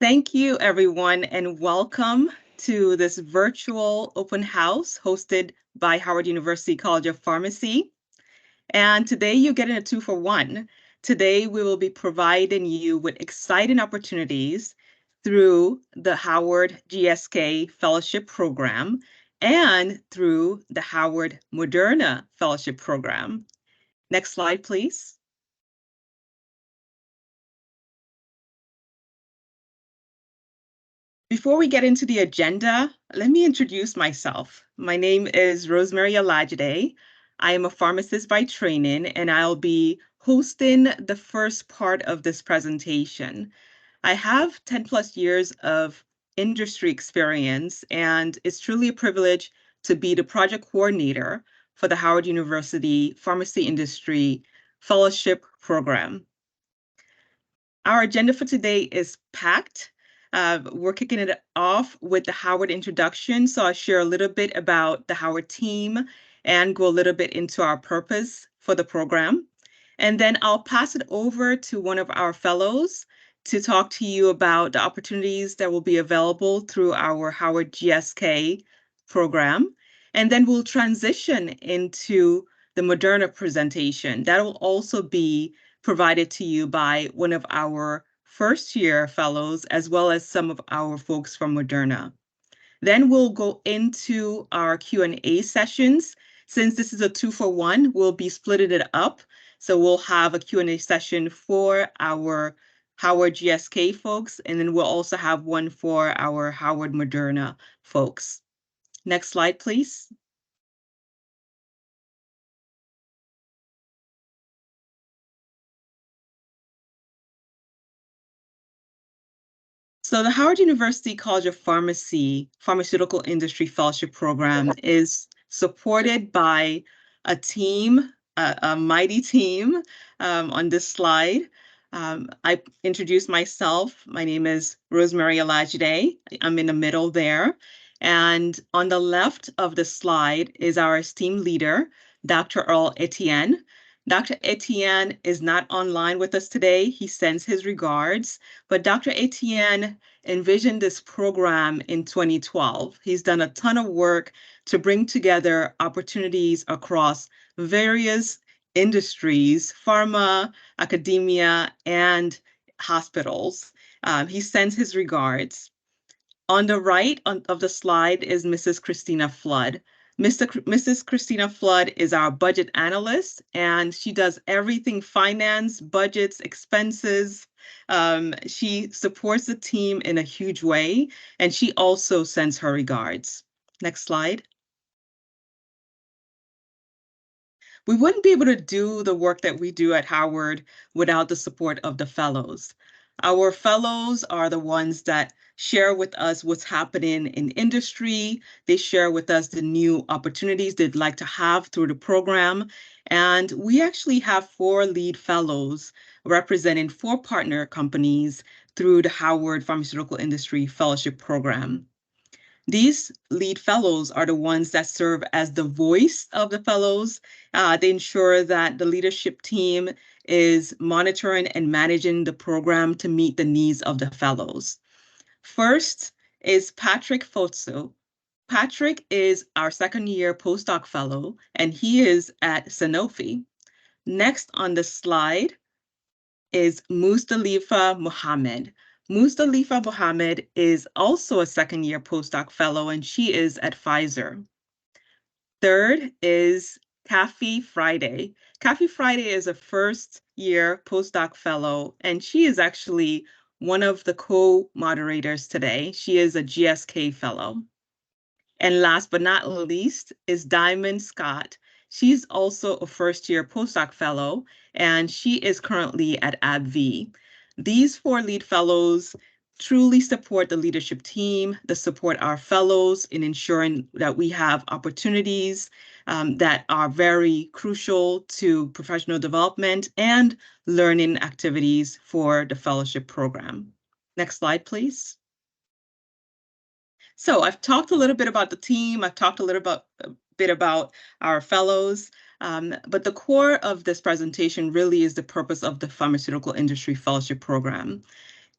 Thank you, everyone, and welcome to this virtual open house hosted by Howard University College of Pharmacy. And today you're getting a 2-for-1. Today we will be providing you with exciting opportunities through the Howard GSK Fellowship Program and through the Howard Moderna Fellowship Program. Next slide, please. Before we get into the agenda, let me introduce myself. My name is Rosemary Alajide. I am a pharmacist by training, and I'll be hosting the first part of this presentation. I have 10 plus years of industry experience, and it's truly a privilege to be the project coordinator for the Howard University Pharmacy Industry Fellowship Program. Our agenda for today is packed. We're kicking it off with the Howard introduction. So I'll share a little bit about the Howard team and go a little bit into our purpose for the program. And then I'll pass it over to one of our fellows to talk to you about the opportunities that will be available through our Howard GSK program. And then we'll transition into the Moderna presentation. That will also be provided to you by one of our first-year fellows, as well as some of our folks from Moderna. Then we'll go into our Q&A sessions. Since this is a 2-for-1, we'll be splitting it up. So we'll have a Q&A session for our Howard GSK folks, and then we'll also have one for our Howard Moderna folks. Next slide, please. So the Howard University College of Pharmacy Pharmaceutical Industry Fellowship Program is supported by a team, a mighty team on this slide. I introduced myself. My name is Rosemary Alajide. I'm in the middle there. And on the left of the slide is our esteemed leader, Dr. Earl Etienne. Dr. Etienne is not online with us today. He sends his regards, but Dr. Etienne envisioned this program in 2012. He's done a ton of work to bring together opportunities across various industries, pharma, academia, and hospitals. He sends his regards. On the right of the slide is Mrs. Christina Flood. Mrs. Christina Flood is our budget analyst, and she does everything finance, budgets, expenses. She supports the team in a huge way, and she also sends her regards. Next slide. We wouldn't be able to do the work that we do at Howard without the support of the fellows. Our fellows are the ones that share with us what's happening in industry. They share with us the new opportunities they'd like to have through the program. And we actually have 4 lead fellows representing 4 partner companies through the Howard Pharmaceutical Industry Fellowship Program. These lead fellows are the ones that serve as the voice of the fellows. They ensure that the leadership team is monitoring and managing the program to meet the needs of the fellows. First is Patrick Fotso. Patrick is our 2nd-year postdoc fellow, and he is at Sanofi. Next on the slide is Mustalifa Mohammed. Mustalifa Mohammed is also a 2nd-year postdoc fellow, and she is at Pfizer. Third is Kathy Friday. Kathy Friday is a 1st-year postdoc fellow, and she is actually one of the co-moderators today. She is a GSK fellow. And last but not least is Diamond Scott. She's also a 1st-year postdoc fellow, and she is currently at AbbVie. These 4 lead fellows truly support the leadership team, that support our fellows in ensuring that we have opportunities that are very crucial to professional development and learning activities for the fellowship program. Next slide, please. So I've talked a little bit about the team. I've talked a bit about our fellows, but the core of this presentation really is the purpose of the Pharmaceutical Industry Fellowship Program.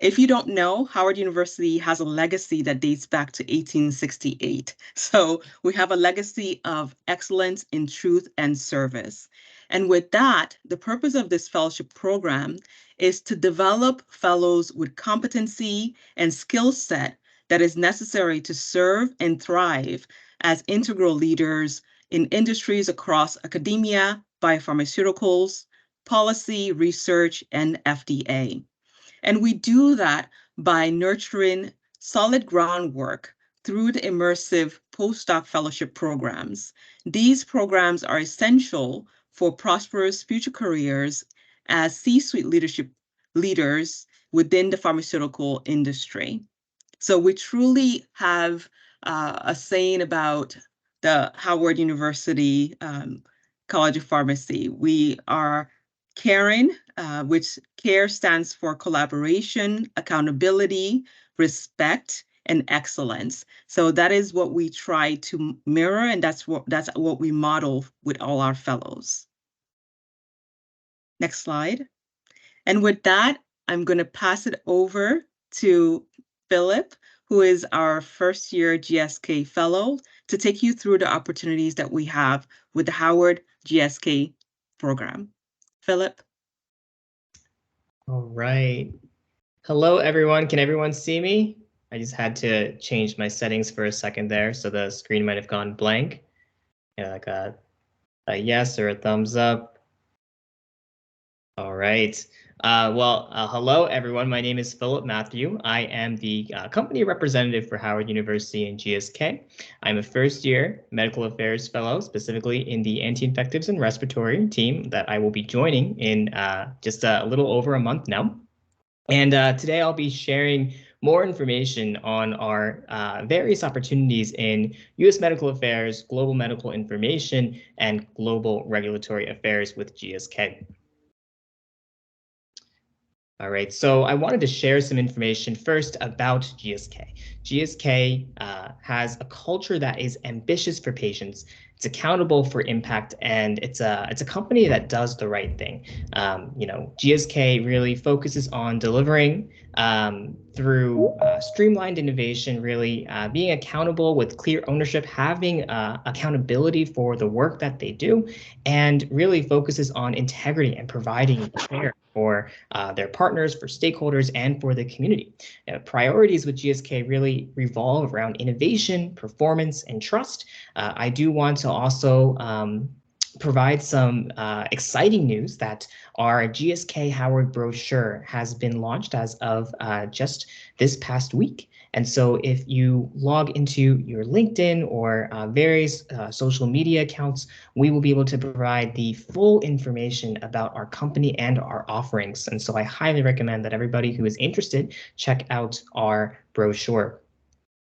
If you don't know, Howard University has a legacy that dates back to 1868. So we have a legacy of excellence in truth and service. And with that, the purpose of this fellowship program is to develop fellows with competency and skill set that is necessary to serve and thrive as integral leaders in industries across academia, biopharmaceuticals, policy, research, and FDA. And we do that by nurturing solid groundwork through the immersive postdoc fellowship programs. These programs are essential for prosperous future careers as C-suite leadership leaders within the pharmaceutical industry. So we truly have a saying about the Howard University College of Pharmacy. We are caring, which care stands for collaboration, accountability, respect, and excellence. So that is what we try to mirror, and that's what we model with all our fellows. Next slide. And with that, I'm going to pass it over to Philip, who is our first year GSK fellow, to take you through the opportunities that we have with the Howard GSK program. Philip. All right. Hello, everyone. Can everyone see me? I just had to change my settings for a second there, so the screen might have gone blank. Like a yes or a thumbs up. All right. Hello, everyone. My name is Philip Matthew. I am the company representative for Howard University and GSK. I'm a first-year medical affairs fellow, specifically in the anti-infectives and respiratory team that I will be joining in just a little over a month now. And today I'll be sharing more information on our various opportunities in U.S. medical affairs, global medical information, and global regulatory affairs with GSK. All right, so I wanted to share some information first about GSK. GSK has a culture that is ambitious for patients. It's accountable for impact, and it's a company that does the right thing. GSK really focuses on delivering through streamlined innovation, really being accountable with clear ownership, having accountability for the work that they do, and really focuses on integrity and providing care for their partners, for stakeholders, and for the community. Priorities with GSK really revolve around innovation, performance, and trust. I do want to also provide some exciting news that our GSK Howard brochure has been launched as of just this past week. And so if you log into your LinkedIn or various social media accounts, we will be able to provide the full information about our company and our offerings. And so I highly recommend that everybody who is interested check out our brochure.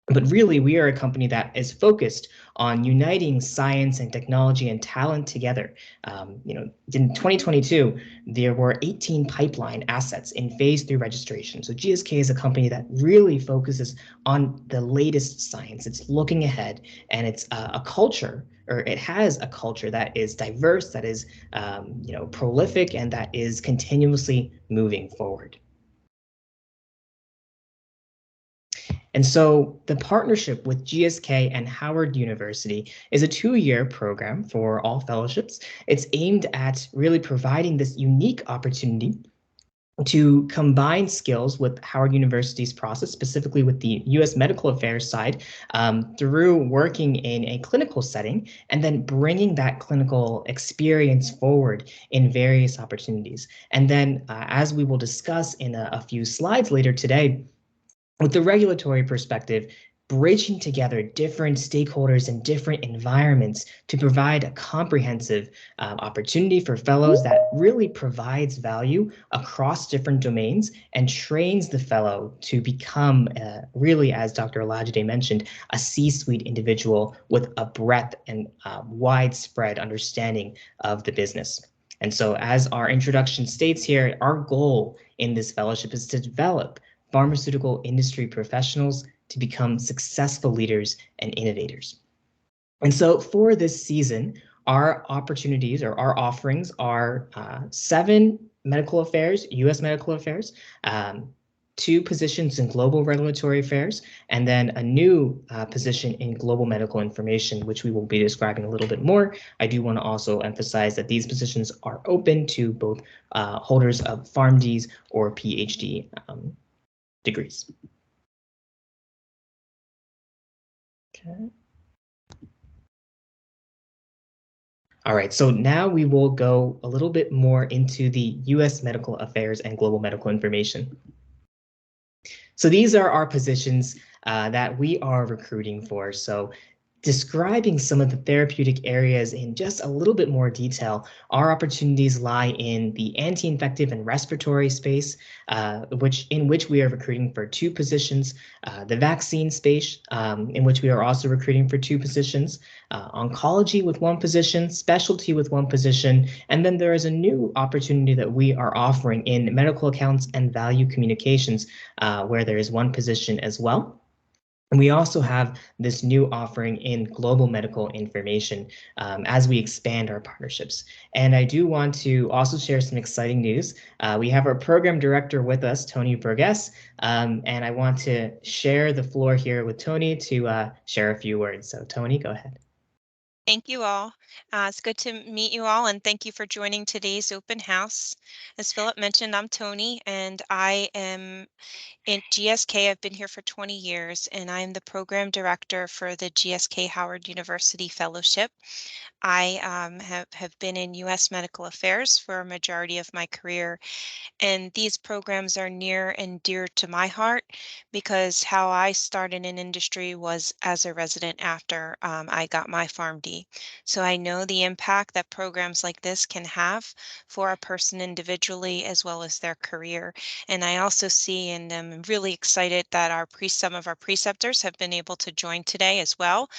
But really, we are a company that is focused on uniting science and technology and talent together. In 2022, there were 18 pipeline assets in phase 3 registration. So GSK is a company that really focuses on the latest science. It's looking ahead, and it's a culture, or it has a culture that is diverse, that is prolific, and that is continuously moving forward. And so the partnership with GSK and Howard University is a 2-year program for all fellowships. It's aimed at really providing this unique opportunity to combine skills with Howard University's process, specifically with the U.S. medical affairs side, through working in a clinical setting and then bringing that clinical experience forward in various opportunities. And then, as we will discuss in a few slides later today, with the regulatory perspective, bridging together different stakeholders and different environments to provide a comprehensive opportunity for fellows that really provides value across different domains and trains the fellow to become really, as Dr. Olajide mentioned, a C-suite individual with a breadth and widespread understanding of the business. And so, as our introduction states here, our goal in this fellowship is to develop pharmaceutical industry professionals to become successful leaders and innovators. And so for this season, our opportunities or our offerings are 7 medical affairs, U.S. medical affairs, 2 positions in global regulatory affairs, and then a new position in global medical information, which we will be describing a little bit more. I do want to also emphasize that these positions are open to both holders of PharmDs or PhD degrees. Okay. All right, so now we will go a little bit more into the U.S. medical affairs and global medical information. So these are our positions that we are recruiting for. So describing some of the therapeutic areas in just a little bit more detail, our opportunities lie in the anti-infective and respiratory space, in which we are recruiting for 2 positions, the vaccine space, in which we are also recruiting for 2 positions, oncology with 1 position, specialty with 1 position, and then there is a new opportunity that we are offering in medical accounts and value communications, where there is 1 position as well. And we also have this new offering in global medical information as we expand our partnerships. And I do want to also share some exciting news. We have our program director with us, Tony Burgess, and I want to share the floor here with Tony to share a few words. So Tony, go ahead. Thank you all. It's good to meet you all, and thank you for joining today's open house. As Philip mentioned, I'm Tony, and I am in GSK. I've been here for 20 years, and I'm the program director for the GSK Howard University Fellowship. I have been in U.S. medical affairs for a majority of my career, and these programs are near and dear to my heart because how I started in industry was as a resident after I got my PharmD. So I know the impact that programs like this can have for a person individually as well as their career. And I also see and am really excited that some of our preceptors have been able to join today as well.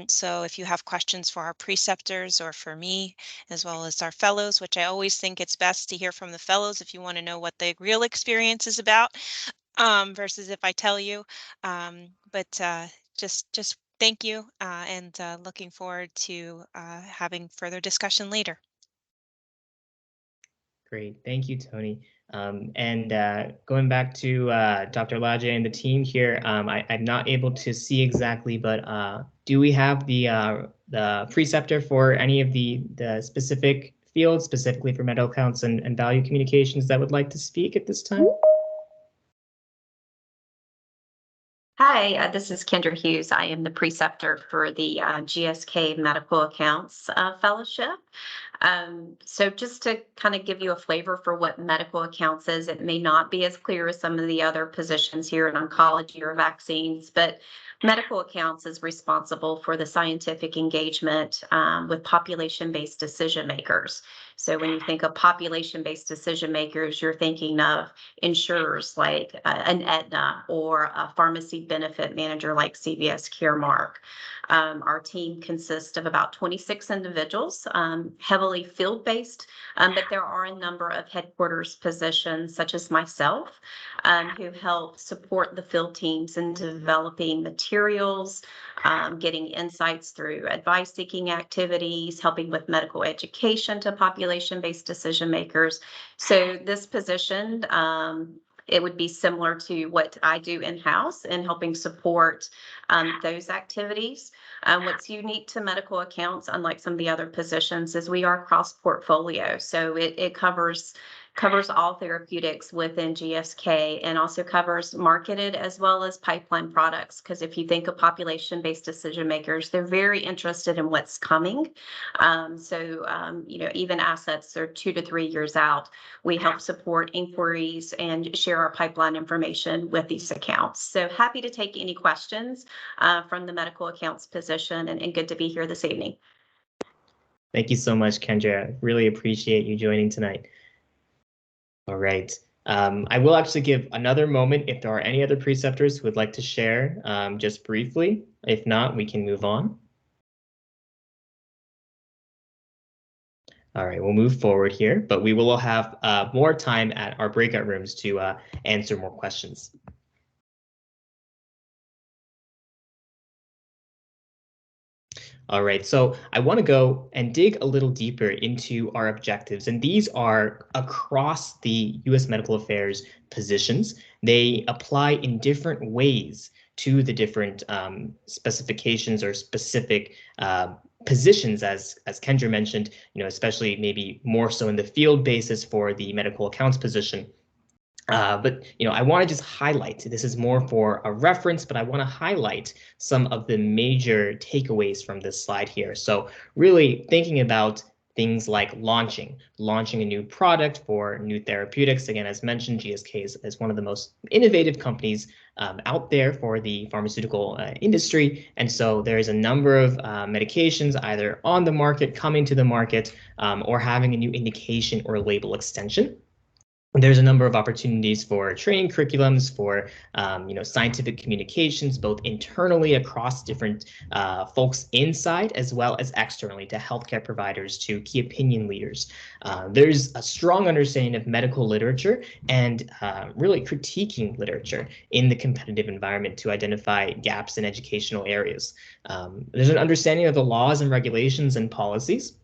So if you have questions for our preceptors or for me, as well as our fellows, which I always think it's best to hear from the fellows if you want to know what the real experience is about, versus if I tell you. But just thank you, and looking forward to having further discussion later. Great. Thank you, Tony. And going back to Dr. Laje and the team here, I'm not able to see exactly, but do we have the preceptor for any of the specific fields, specifically for medical accounts and value communications, that would like to speak at this time? Hi, this is Kendra Hughes. I am the preceptor for the GSK Medical Accounts Fellowship. So just to kind of give you a flavor for what medical accounts is, it may not be as clear as some of the other positions here in oncology or vaccines, but medical accounts is responsible for the scientific engagement with population-based decision makers. So when you think of population-based decision makers, you're thinking of insurers like an Aetna or a pharmacy benefit manager like CVS Caremark. Our team consists of about 26 individuals, heavily field-based, but there are a number of headquarters positions, such as myself, who help support the field teams in developing materials, getting insights through advice-seeking activities, helping with medical education to population-based decision makers. So this position, it would be similar to what I do in-house in helping support those activities. What's unique to medical accounts, unlike some of the other positions, is we are cross-portfolio. So it covers all therapeutics within GSK and also covers marketed as well as pipeline products. Because if you think of population-based decision makers, they're very interested in what's coming. Even assets are 2 to 3 years out. We help support inquiries and share our pipeline information with these accounts. So happy to take any questions from the medical accounts position, and good to be here this evening. Thank you so much, Kendra. Really appreciate you joining tonight. All right. I will actually give another moment if there are any other preceptors who would like to share just briefly. If not, we can move on. All right, we'll move forward here, but we will have more time at our breakout rooms to answer more questions. All right, so I want to go and dig a little deeper into our objectives, and these are across the U.S. Medical Affairs positions. They apply in different ways to the different specifications or specific positions, as Kendra mentioned, especially maybe more so in the field basis for the medical accounts position. But I want to just highlight, this is more for a reference, but I want to highlight some of the major takeaways from this slide here. So really thinking about things like launching a new product for new therapeutics. Again, as mentioned, GSK is one of the most innovative companies out there for the pharmaceutical industry. And so there's a number of medications either on the market, coming to the market, or having a new indication or label extension. There's a number of opportunities for training curriculums, for scientific communications, both internally across different folks inside as well as externally to healthcare providers, to key opinion leaders. There's a strong understanding of medical literature and really critiquing literature in the competitive environment to identify gaps in educational areas. There's an understanding of the laws and regulations and policies,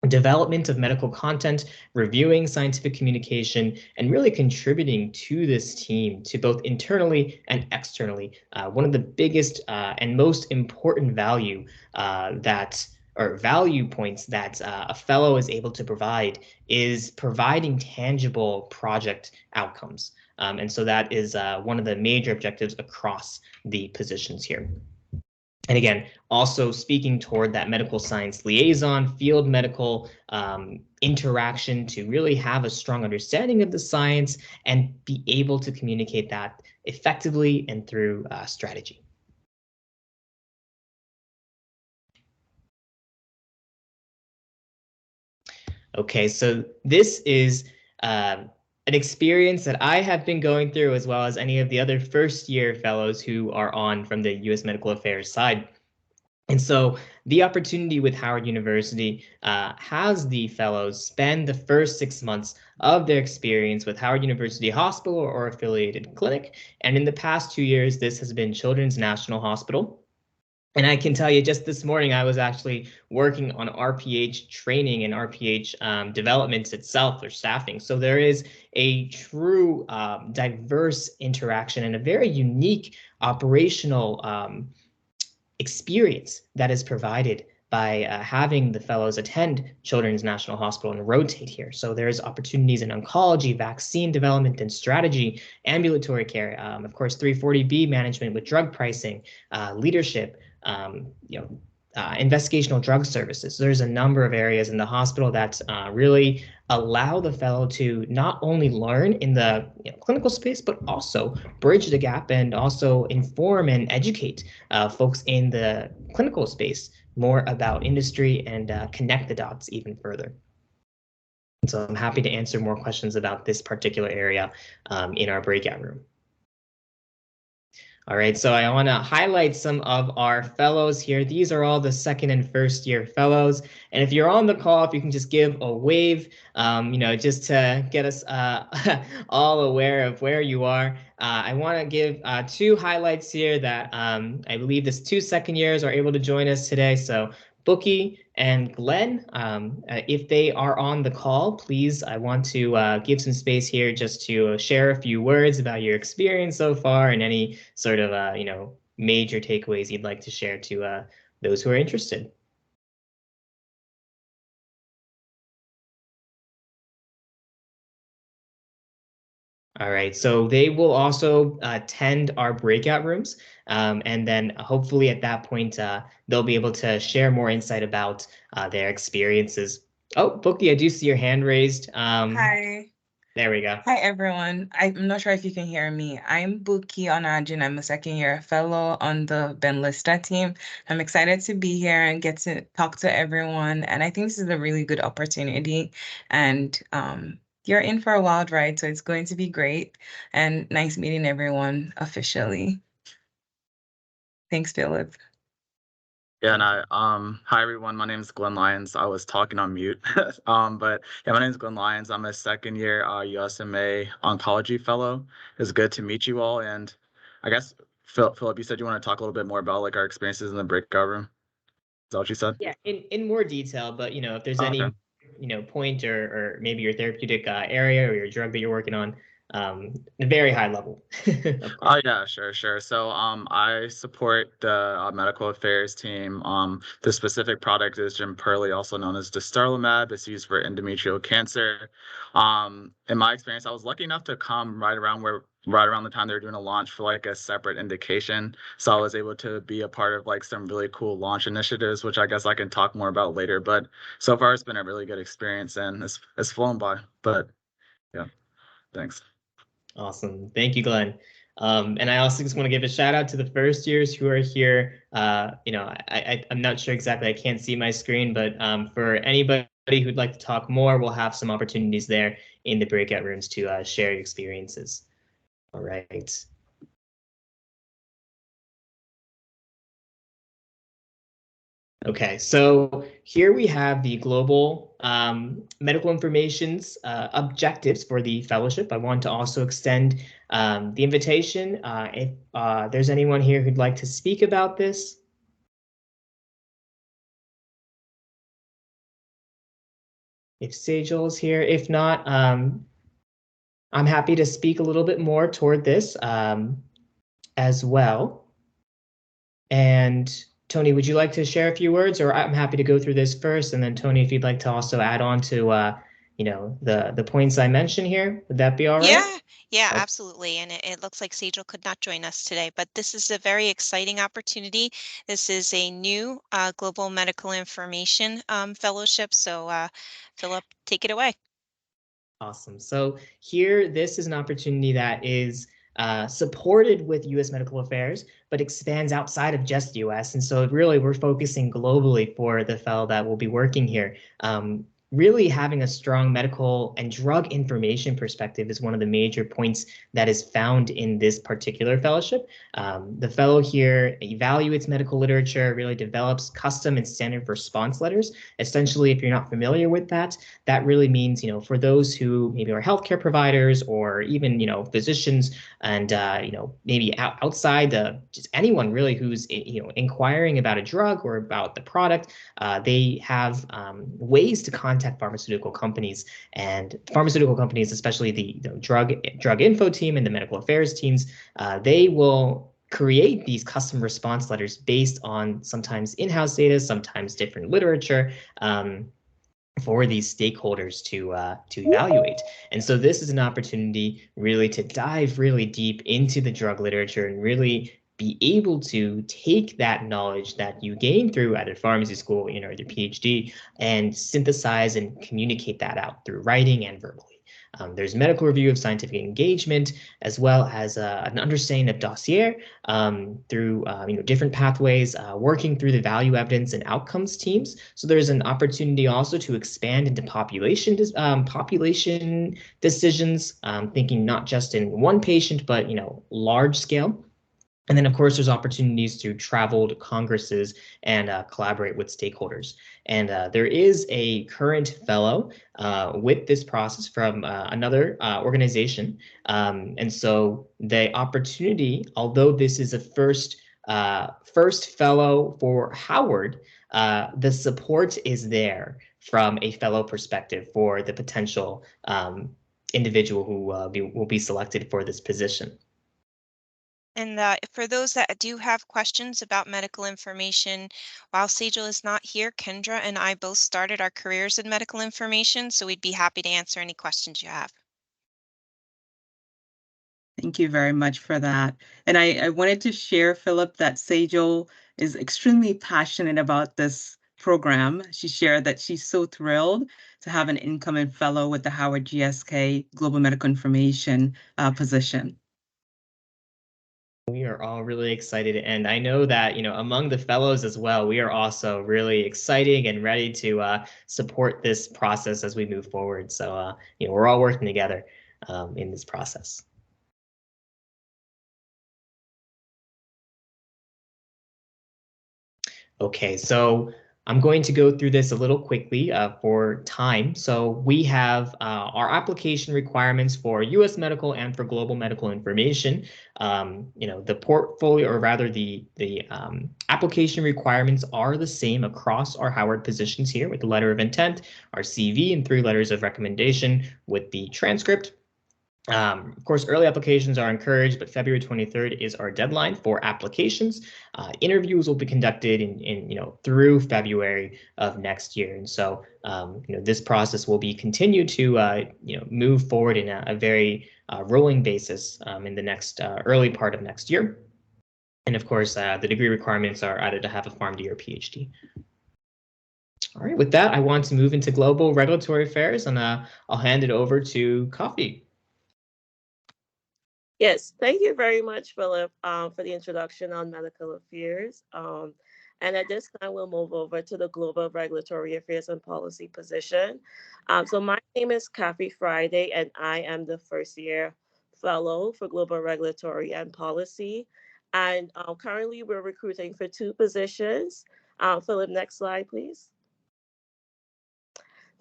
development of medical content, reviewing scientific communication, and really contributing to this team, to both internally and externally. One of the biggest and most important value points that a fellow is able to provide is providing tangible project outcomes. And so that is one of the major objectives across the positions here. And again, also speaking toward that medical science liaison, field medical interaction to really have a strong understanding of the science and be able to communicate that effectively and through strategy. Okay, so this is an experience that I have been going through, as well as any of the other first-year fellows who are on from the U.S. Medical Affairs side. And so the opportunity with Howard University has the fellows spend the first 6 months of their experience with Howard University Hospital or affiliated clinic. And in the past 2 years, this has been Children's National Hospital. And I can tell you, just this morning, I was actually working on RPH training and RPH developments itself, or staffing. So there is a true diverse interaction and a very unique operational experience that is provided by having the fellows attend Children's National Hospital and rotate here. So there's opportunities in oncology, vaccine development and strategy, ambulatory care, of course, 340B management with drug pricing, leadership, investigational drug services. So there's a number of areas in the hospital that really allow the fellow to not only learn in the clinical space, but also bridge the gap and also inform and educate folks in the clinical space more about industry and connect the dots even further. So I'm happy to answer more questions about this particular area in our breakout room. All right, so I want to highlight some of our fellows here. These are all the second and first year fellows. And if you're on the call, if you can just give a wave, just to get us all aware of where you are. I want to give 2 highlights here that I believe this 2 second years are able to join us today. So Bookie and Glenn, if they are on the call, please, I want to give some space here just to share a few words about your experience so far and any sort of, major takeaways you'd like to share to those who are interested. All right, so they will also attend our breakout rooms, and then hopefully at that point, they'll be able to share more insight about their experiences. Oh, Bookie, I do see your hand raised. Hi. There we go. Hi, everyone. I'm not sure if you can hear me. I'm Buki Onajin. I'm a second-year fellow on the Ben Lista team. I'm excited to be here and get to talk to everyone. And I think this is a really good opportunity. And you're in for a wild ride, so it's going to be great. And nice meeting everyone officially. Thanks, Philip. Yeah, and hi everyone. My name is Glenn Lyons. I was talking on mute, but yeah, my name is Glenn Lyons. I'm a second year USMA oncology fellow. It's good to meet you all, and I guess Philip, you said you want to talk a little bit more about like our experiences in the breakout room. that what you said? Yeah, in more detail, but if there's Oh, any okay. point or maybe your therapeutic area or your drug that you're working on, very high level, of course. Oh yeah, sure. So I support the medical affairs team. The specific product is Jemperli, also known as dostarlimab. It's used for endometrial cancer. In my experience, I was lucky enough to come right around the time they were doing a launch for like a separate indication. So I was able to be a part of like some really cool launch initiatives, which I guess I can talk more about later. But so far, it's been a really good experience, and it's flown by. But yeah, thanks. Awesome. Thank you, Glenn. And I also just want to give a shout out to the first years who are here. I'm not sure exactly, I can't see my screen, but for anybody who'd like to talk more, we'll have some opportunities there in the breakout rooms to share your experiences. All right. Okay, so here we have the global medical information's objectives for the fellowship. I want to also extend the invitation if there's anyone here who'd like to speak about this. If Sejal is here, if not, I'm happy to speak a little bit more toward this as well. And Tony, would you like to share a few words, or I'm happy to go through this first, and then Tony, if you'd like to also add on to the points I mentioned here, would that be all right? Yeah, Okay. absolutely. And it looks like Sejal could not join us today, but this is a very exciting opportunity. This is a new Global Medical Information Fellowship. So Philip, take it away. Awesome. So here, this is an opportunity that is supported with U.S. medical affairs, but expands outside of just U.S. And so really, we're focusing globally for the fellow that will be working here. Really having a strong medical and drug information perspective is one of the major points that is found in this particular fellowship. The fellow here evaluates medical literature, really develops custom and standard response letters. Essentially, if you're not familiar with that, that really means, for those who maybe are healthcare providers or even, physicians and, maybe outside just anyone really who's, inquiring about a drug or about the product, they have ways to contact pharmaceutical companies, and pharmaceutical companies, especially the drug info team and the medical affairs teams, they will create these custom response letters based on sometimes in-house data, sometimes different literature. For these stakeholders to evaluate. And so this is an opportunity really to dive really deep into the drug literature and really be able to take that knowledge that you gain through either pharmacy school, or your PhD, and synthesize and communicate that out through writing and verbally. There's medical review of scientific engagement, as well as an understanding of dossier through different pathways, working through the value evidence and outcomes teams. So there's an opportunity also to expand into population decisions, thinking not just in one patient, but large scale. And then, of course, there's opportunities to travel to congresses and collaborate with stakeholders. And there is a current fellow with this process from another organization. And so the opportunity, although this is a first fellow for Howard, the support is there from a fellow perspective for the potential individual who will be selected for this position. And for those that do have questions about medical information, while Sejal is not here, Kendra and I both started our careers in medical information, so we'd be happy to answer any questions you have. Thank you very much for that. And I wanted to share, Philip, that Sejal is extremely passionate about this program. She shared that she's so thrilled to have an incoming fellow with the Howard GSK Global Medical Information position. We are all really excited, and I know that among the fellows as well, we are also really excited and ready to support this process as we move forward. So we're all working together in this process. Okay, so I'm going to go through this a little quickly for time. So we have our application requirements for U.S. medical and for global medical information. The portfolio, or rather the application requirements are the same across our Howard positions here, with the letter of intent, our CV, and 3 letters of recommendation with the transcript. Of course, early applications are encouraged, but February 23rd is our deadline for applications. Interviews will be conducted through February of next year, and so this process will be continued to move forward in a very rolling basis in the next early part of next year. And of course, the degree requirements are either to have a PharmD or PhD. All right, with that, I want to move into global regulatory affairs, and I'll hand it over to Coffee. Yes, thank you very much, Philip, for the introduction on medical affairs. And at this time, we'll move over to the Global Regulatory Affairs and Policy position. So my name is Kathy Friday, and I am the first-year fellow for Global Regulatory and Policy. And currently, we're recruiting for 2 positions. Philip, next slide, please.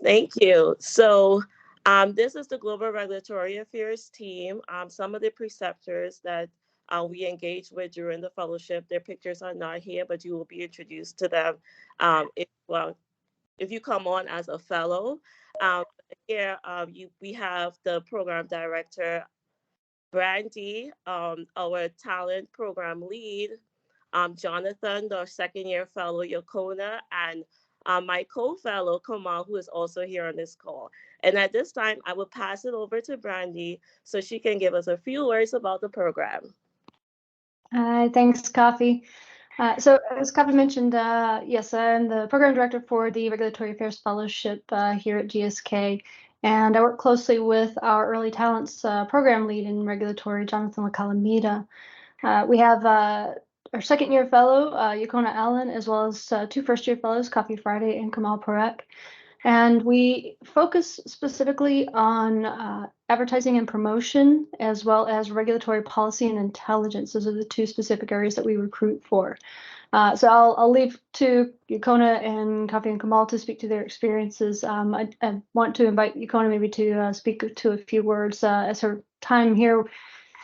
Thank you. So this is the Global Regulatory Affairs team. Some of the preceptors that we engaged with during the fellowship, their pictures are not here, but you will be introduced to them if you come on as a fellow. Here we have the program director, Brandy, our talent program lead, Jonathan, the second-year fellow, Yokona, and my co-fellow, Kamal, who is also here on this call. And at this time, I will pass it over to Brandy so she can give us a few words about the program. Thanks, Coffee. So as Coffee mentioned, yes, I'm the program director for the Regulatory Affairs Fellowship here at GSK. And I work closely with our Early Talents program lead in regulatory, Jonathan LaCalamita. We have our second-year fellow, Yokona Allen, as well as 2 first-year fellows, Coffee Friday and Kamal Parek. And we focus specifically on advertising and promotion, as well as regulatory policy and intelligence. Those are the 2 specific areas that we recruit for. So I'll leave to Yokona and Coffee and Kamal to speak to their experiences. I want to invite Yokona maybe to speak to a few words as her time here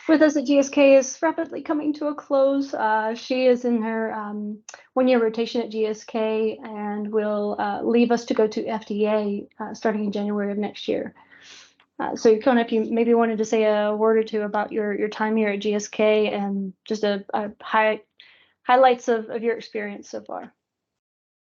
with us at GSK is rapidly coming to a close. She is in her 1-year rotation at GSK and will leave us to go to FDA starting in January of next year. So Yokona, if you maybe wanted to say a word or 2 about your time here at GSK and just a highlights of your experience so far.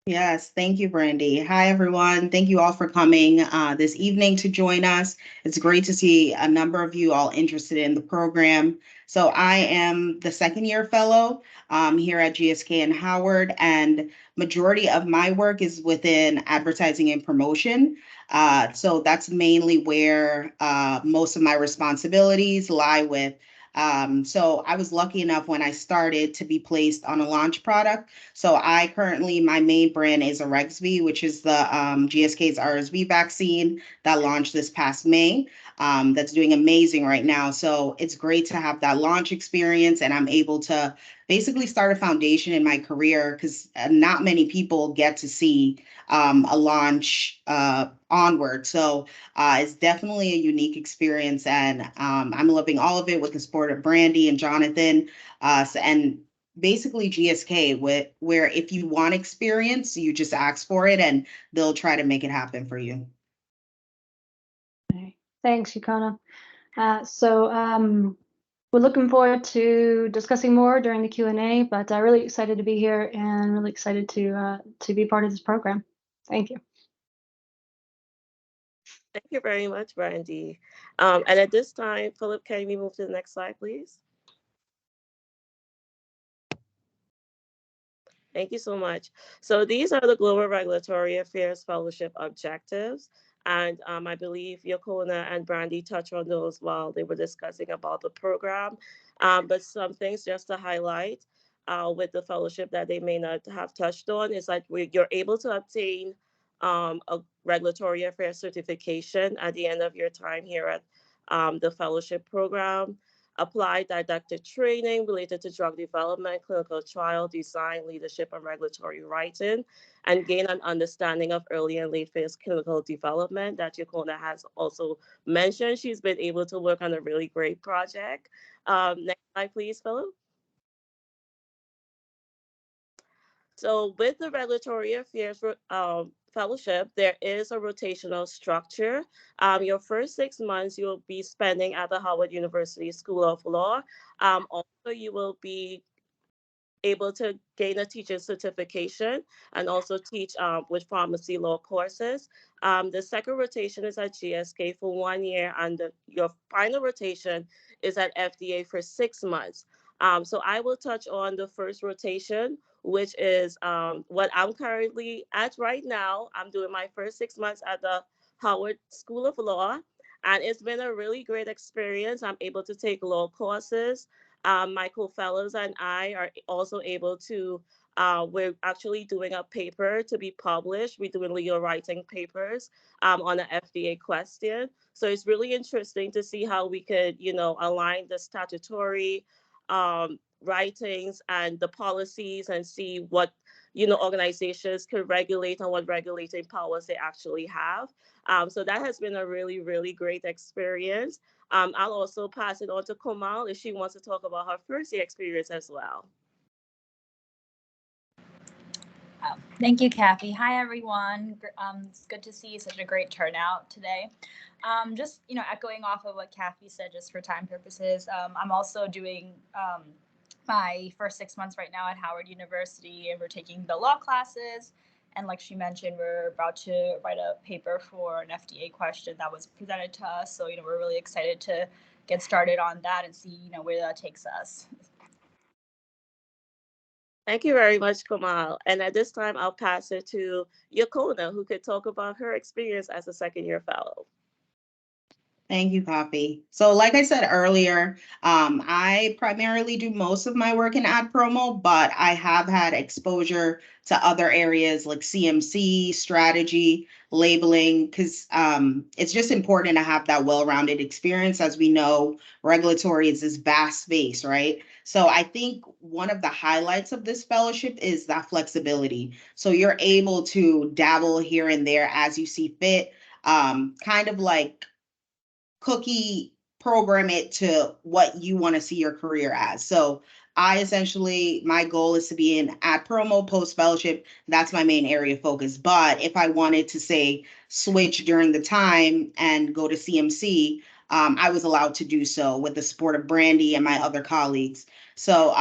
Yes, thank you, Brandy. Hi, everyone. Thank you all for coming this evening to join us. It's great to see a number of you all interested in the program. So I am the second-year fellow here at GSK in Howard, and majority of my work is within advertising and promotion. So that's mainly where most of my responsibilities lie with. So I was lucky enough when I started to be placed on a launch product. So my main brand is Arexvy, which is the GSK's RSV vaccine that launched this past May. That's doing amazing right now. So it's great to have that launch experience, and I'm able to basically start a foundation in my career because not many people get to see a launch onward. So it's definitely a unique experience, and I'm loving all of it with the support of Brandy and Jonathan. And basically GSK, where if you want experience, you just ask for it and they'll try to make it happen for you. Okay. Thanks, Yokona. We're looking forward to discussing more during the Q&A, but I'm really excited to be here and really excited to be part of this program. Thank you. Thank you very much, Brandy. And at this time, Philip, can we move to the next slide, please? Thank you so much. So these are the Global Regulatory Affairs Fellowship objectives. And I believe Yokona and Brandy touched on those while they were discussing about the program. But some things just to highlight with the fellowship that they may not have touched on is that you're able to obtain a regulatory affairs certification at the end of your time here at the fellowship program. applied didactic training related to drug development, clinical trial design, leadership, and regulatory writing, and gain an understanding of early and late phase clinical development that Yokona has also mentioned. She's been able to work on a really great project. Next slide, please, Philip. So with the regulatory affairs fellowship, there is a rotational structure. Your first 6 months you'll be spending at the Howard University School of Law. Also, you will be able to gain a teaching certification and also teach with pharmacy law courses. The second rotation is at GSK for 1 year, and your final rotation is at FDA for 6 months. So I will touch on the first rotation, which is what I'm currently at right now. I'm doing my first 6 months at the Howard School of Law, and it's been a really great experience. I'm able to take law courses. My co-fellows and I are also able to, we're actually doing a paper to be published. We're doing legal writing papers on an FDA question. So it's really interesting to see how we could, align the statutory writings and the policies and see what, organizations could regulate and what regulating powers they actually have. So that has been a really, really great experience. I'll also pass it on to Komal if she wants to talk about her first year experience as well. Thank you, Kathy. Hi, everyone. It's good to see such a great turnout today. Just, echoing off of what Kathy said, just for time purposes, I'm also doing my first 6 months right now at Howard University, and we're taking the law classes. And like she mentioned, we're about to write a paper for an FDA question that was presented to us. So, we're really excited to get started on that and see, where that takes us. Thank you very much, Kamal. And at this time, I'll pass it to Yokona, who could talk about her experience as a second-year fellow. Thank you, Coffee. So like I said earlier, I primarily do most of my work in ad promo, but I have had exposure to other areas like CMC, strategy, labeling, because it's just important to have that well-rounded experience. As we know, regulatory is this vast space, right? So I think one of the highlights of this fellowship is that flexibility. So you're able to dabble here and there as you see fit, kind of like cookie program it to what you want to see your career as. So my goal is to be in ad promo post fellowship. That's my main area of focus. But if I wanted to say switch during the time and go to CMC, I was allowed to do so with the support of Brandy and my other colleagues. So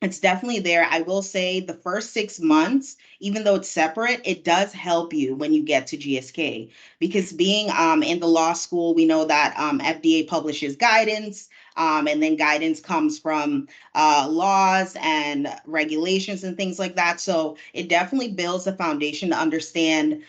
it's definitely there. I will say the first 6 months, even though it's separate, it does help you when you get to GSK, because being in the law school, we know that FDA publishes guidance, and then guidance comes from laws and regulations and things like that. So it definitely builds the foundation to understand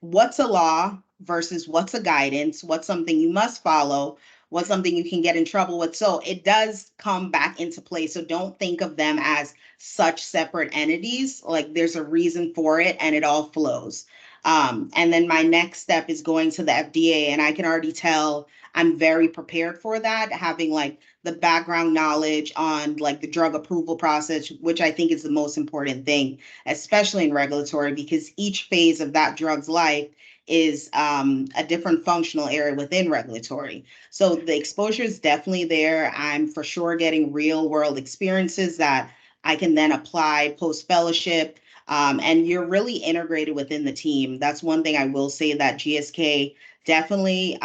what's a law versus what's a guidance, what's something you must follow, what's something you can get in trouble with. So it does come back into play. So don't think of them as such separate entities. Like there's a reason for it and it all flows. And then my next step is going to the FDA, and I can already tell I'm very prepared for that, having like the background knowledge on like the drug approval process, which I think is the most important thing, especially in regulatory, because each phase of that drug's life is a different functional area within regulatory. So the exposure is definitely there. I'm for sure getting real world experiences that I can then apply post fellowship. And you're really integrated within the team. That's one thing I will say, that GSK definitely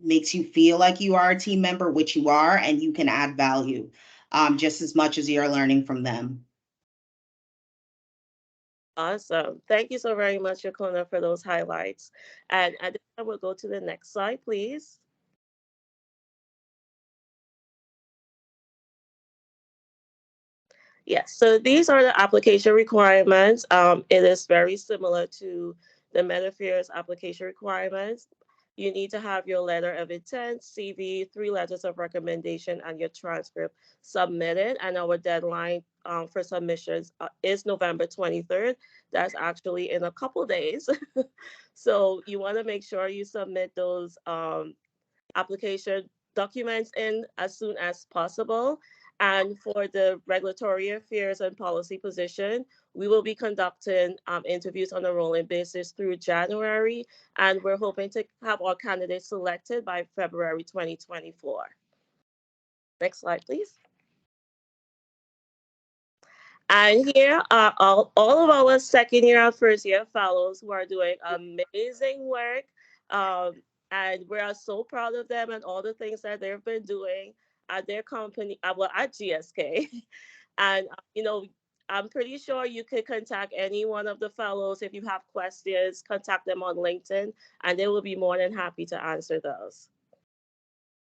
makes you feel like you are a team member, which you are, and you can add value just as much as you're learning from them. Awesome. Thank you so very much, Yokona, for those highlights. And at this time, we'll go to the next slide, please. Yes, so these are the application requirements. It is very similar to the Med Affairs application requirements. You need to have your letter of intent, CV, 3 letters of recommendation, and your transcript submitted. And our deadline for submissions is November 23rd. That's actually in a couple days. So you want to make sure you submit those application documents in as soon as possible. And for the regulatory affairs and policy position, we will be conducting interviews on a rolling basis through January, and we're hoping to have our candidates selected by February 2024. Next slide, please. And here are all of our second year and first year fellows who are doing amazing work. And we are so proud of them and all the things that they've been doing at their company, well, at GSK. And, I'm pretty sure you could contact any one of the fellows if you have questions, contact them on LinkedIn, and they will be more than happy to answer those.